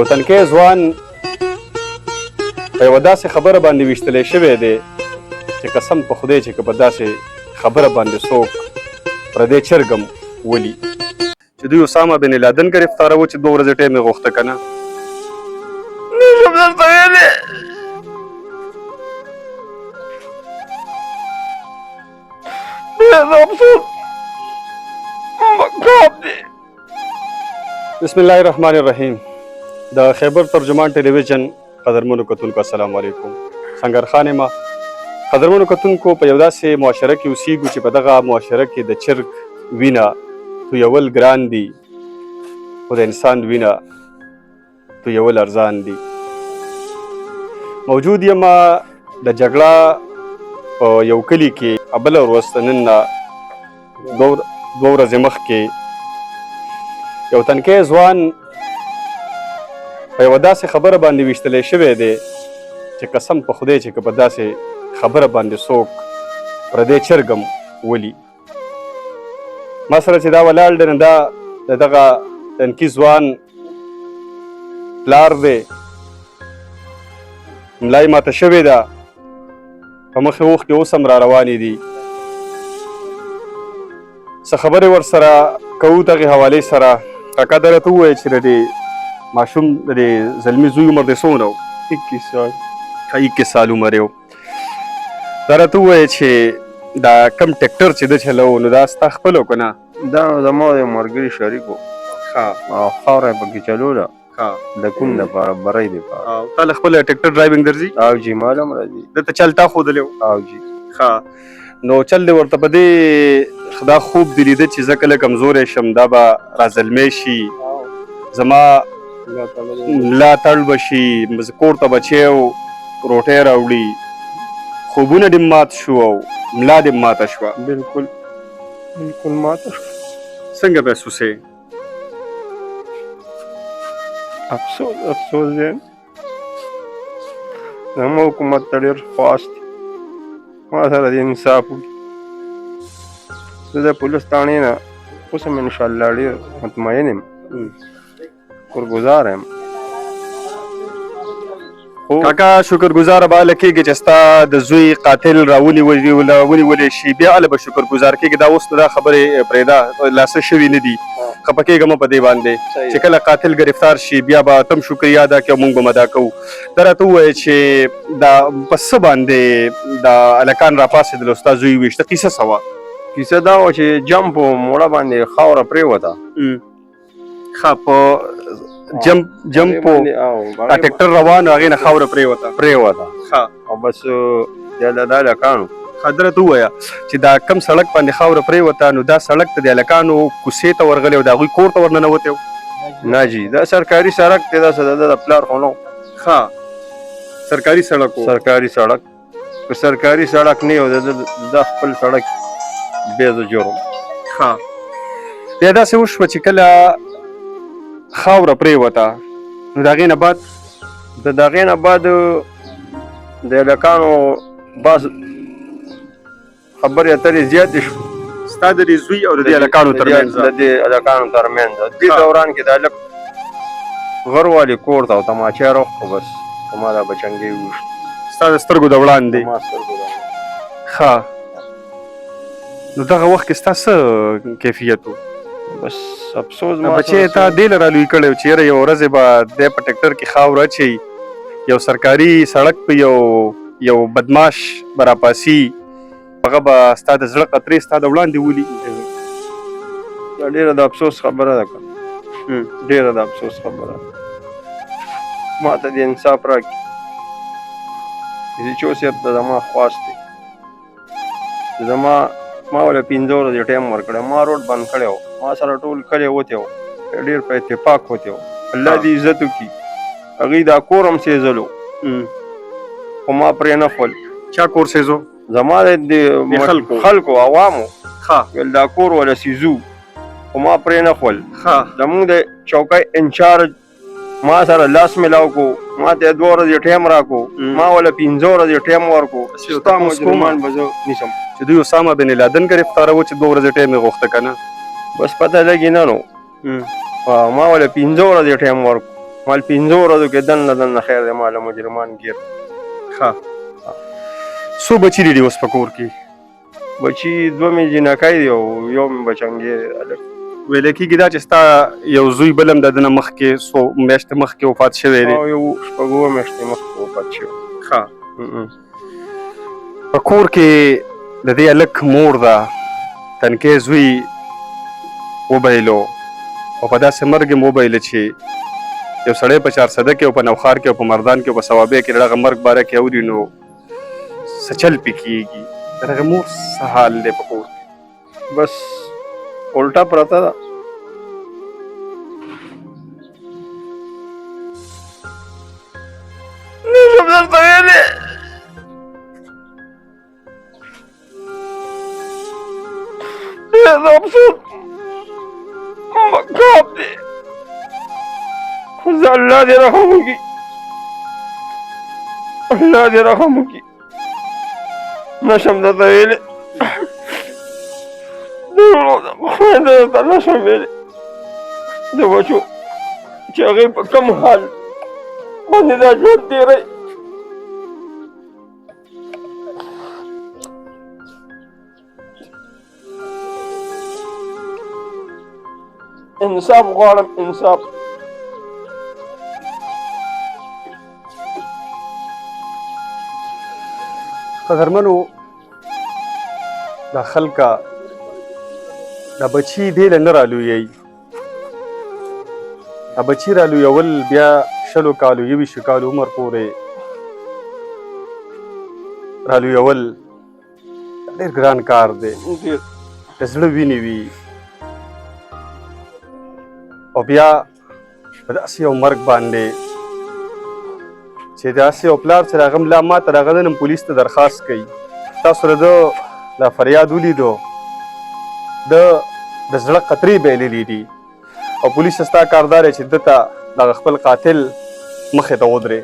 یو تنکی ځوان په یوه داسې خبره باندې ویشتلی شوی دی چې قسم په خدای چې که په داسې خبره باندې څوک پردی چرګم ولي چې دوی اسامه بن لادن ګرفتاروه چې 2 ورځې ټایم یې غوښته که نه نشم درته ویلی ډېر افسوس مکاب دی. بسم الله الرحمن الرحیم. د خیبر ترجمان ټلویزیون قدرمنو کتونکو السلام علیکم. سنګرخان یم. قدرمنو کتونکو په یو داسې معاشره کې اوسیږو چې په دغه معاشره کې د چرګ وینه تویول ګران دي خو د انسان وینه تویول ارزان دي. موجود یم د جګړه په یو کلي کې بله ورځ نن نه 2 ورځې مخکې یو تنکی ځوان په یوه داسې خبره باندې ویشتلی شوی دی چې قسم په خدای چې که په داسې خبره باندې څوک پردی چرګم ولي. ما سره چې دا ولاړ دی نو دا د دغه تنکي ځوان پلار دی. ملا یې ماته شوې ده په مخې اوښکې اوس هم را روانې دي. څه خبرې ورسره کوو دغې حوالې سره. کاکا دا راته ووایه چې د دې ماشوم د دې زلمي زوی عمر دی څومره و؟ 21 سال. 21 سال عمر یې و. دا راته ووایه چې دا کم ټیکټر چې ده چلو نو دا ستا خپل و که نه؟ دا زما د ملګري شریک و او خاوره یې پکې چلوله د کون دپاره برۍ دپاره. تا له خپله ټیکټر ډرایوینګ درځي؟ او جي مال هم راځي. ده ته چل تا ښودلی و؟ او جي. نو چل دې ورته په دې دا خوب دې لیده چې زه کله کمزوری شم دا به را زلمی شي زما ملاتړ به شي کور ته بچی او روټۍ راوړي خوبونه دې مات شو او ملا دې ماته شوه. بالکل ماته شوه. څنګه محسوسې؟ افسوس دی. زما حکومت ته ډېر خواست دی ما سره د انصاف وکړي. زه د پولیس تاڼې نه اوس هم انشاءالله ډېر مطمئن یم شکرګزار یم. کاکا شکرګزاره به هله کېږي چې ستا د زوی قاتل راونیولی شي بیا هله به شکرګزار کېږي. دا اوس دا خبرې پرېږده لاسه شوي نه دي خفه کېږه مه په دې باندې چې کله قاتل ګرفتار شي بیا به تم شکریا ادا کړي او موږ به هم ادا کوو. دا راته ووایه چې دا په څه باندې دا هلکان راپاڅېدل او ستا زوی وویشته قیصه څه وه؟ کیسه دا وه چې جمپ و موړه باندې خاوره پرېوته. ښه په جمپ و ټیکټر روان و هغې نه خاوره پرېوته. او بس دا هلکانو دا راته ووایه چې دا کم سړک باندې خاوره پرېوته نو دا سړک ته د هلکانو کوڅې ته ورغلی او د هغوی کور ته ورننوتی و؟ نه جي دا سرکاري سړک دی. داسې د پلار خو نه و. سرکاري سړک و. سرکاري سړک که سرکاري سړک نه و د خپل سړک بې د جرم. بیا داسې وشوه چې کله خاوره پرېوته نو د هغې نه بعد د هغې نه بعد د هلکانو بس خبرې اترې زیاتې شو ستا د دې زوی او د دې هلکانو ترمنځ د دې هلکانو ترمنځ. دې دوران کې د هلک غر والي کور ته او تماچۍ راوښکو بس زما دا بچنګۍ وویشت ستا د سترګو د وړاندې. زما سترګو د ښه نو دغه وخت کې ستا څه کیفیت و؟ بس افسوس بچی تا دې له رالوی کړی و چې یاره یوه ورځې به دی په ټیکټر کې خاوره اچوي یو سرکاري سړک په یو بدماش به راپاسي هغه به ستا د زړه قطرې ستا د وړاندې ولي. دا ډېره د افسوس خبره ده که ډېره د افسوس خبره ده. ما ته د انصاف راکړي. چې صاحب ته زما خواست دی چې ما ولې 15 ورځې ټایم ورکړی. ما روډ بند کړی و. ما سره ټول کلی وتی و ډېر په اتفاق وتی و. الله دې عزت وکړي. هغوی دا کور هم سېزلو خو ما پرې نه خول. چا کور سېزو؟ زما د خلکو عوامو ویل دا کور وله سېزو خو ما پرې نه خول. زموږ د چوکۍ انچارج ما سره لاس میلاو کو. ما ته 2 ورځې ټایم راکو. ما وله 15 ورځې ټایم ورکو. ستا مجرمان به زه نیسم چې دوی اسامه بن لادن ګرفتاروه چې 2 ورځې ټایم یې غوښته که نه؟ بس پته لګي نه نو ما وله 15 ورځې ټایم ورکو. مال 5 ورځو کې دننه خیر دی ماله مجرمان ګیر. ښه څو بچي دي اوس په کور کې؟ بچي 2 مې جنکۍ دی او یو مې بچنګیر دی هلک. ویل کېږي دا چې ستا یو زوی بل هم د ده نه مخکې څو میاشتې مخکې وفات شوی دی. او یو 6 میاشتې مخکې وفات شوی. ښه په کور کې د دې هلک مور ده تنکی زوی وبایلو او په داسې مرګ یې وبایله چې یو سړی په چارسده کې او په نوښار کې او په مردان کې او په ثوابیه کې د هغه مرګ باره کې اوري نو څه چل پې کېږي. د هغې مور څه حال دی په کور کې؟ بس الټا پرته ده. نشم درته ویلی ډېر د افسوس مقام دی. خو زه الله دې رحم وکړي، الله دې رحم وکړي. نشم درته ویلی درته نشم ویلی د بچو چې هغې په کوم حال باندې دا ژوند تېروي. انصاف غواړم، انصاف. قدرمنو دا خلکه دا بچي دې له نه رالویوي. دا بچي رالویول بیا 20 کالو 21 کالو عمر پورې رالویول ډېر ګران کار دی. د زړه وینې وي او بیا په داسې یو مرګ باندې چې داسې یو پلار چې هغه ملا ما تر هغه نن پولیس ته درخواست کوي. تاسو د ده دا فریاد ولیدو، د زړه قطرې بایللې دي او پولیس ستا کار دا دی چې ده ته دغه خپل قاتل مخې ته ودرې